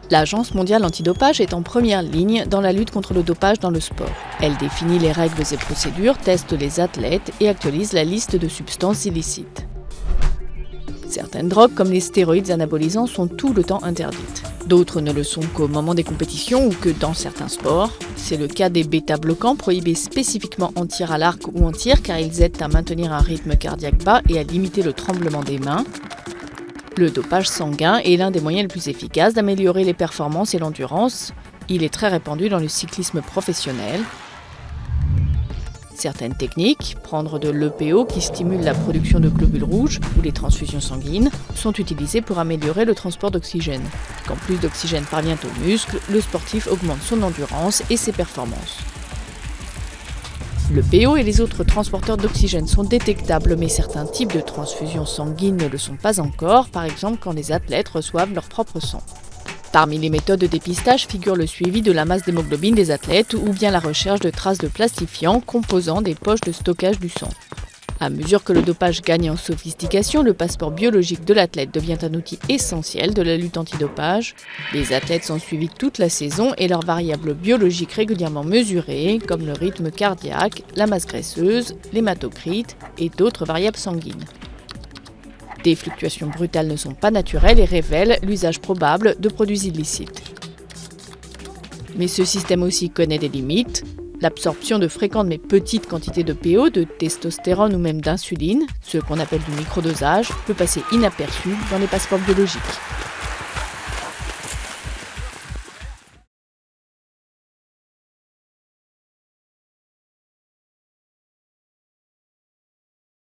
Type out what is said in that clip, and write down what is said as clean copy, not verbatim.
L'Agence mondiale antidopage est en première ligne dans la lutte contre le dopage dans le sport. Elle définit les règles et procédures, teste les athlètes et actualise la liste de substances illicites. Certaines drogues, comme les stéroïdes anabolisants, sont tout le temps interdites. D'autres ne le sont qu'au moment des compétitions ou que dans certains sports. C'est le cas des bêta-bloquants prohibés spécifiquement en tir à l'arc ou en tir car ils aident à maintenir un rythme cardiaque bas et à limiter le tremblement des mains. Le dopage sanguin est l'un des moyens les plus efficaces d'améliorer les performances et l'endurance. Il est très répandu dans le cyclisme professionnel. Certaines techniques, prendre de l'EPO qui stimule la production de globules rouges ou les transfusions sanguines, sont utilisées pour améliorer le transport d'oxygène. Quand plus d'oxygène parvient aux muscles, le sportif augmente son endurance et ses performances. L'EPO et les autres transporteurs d'oxygène sont détectables, mais certains types de transfusions sanguines ne le sont pas encore, par exemple quand les athlètes reçoivent leur propre sang. Parmi les méthodes de dépistage figure le suivi de la masse d'hémoglobine des athlètes ou bien la recherche de traces de plastifiants composant des poches de stockage du sang. À mesure que le dopage gagne en sophistication, le passeport biologique de l'athlète devient un outil essentiel de la lutte antidopage. Les athlètes sont suivis toute la saison et leurs variables biologiques régulièrement mesurées, comme le rythme cardiaque, la masse graisseuse, l'hématocrite et d'autres variables sanguines. Des fluctuations brutales ne sont pas naturelles et révèlent l'usage probable de produits illicites. Mais ce système aussi connaît des limites. L'absorption de fréquentes mais petites quantités de PO, de testostérone ou même d'insuline, ce qu'on appelle du microdosage, peut passer inaperçu dans les passeports biologiques.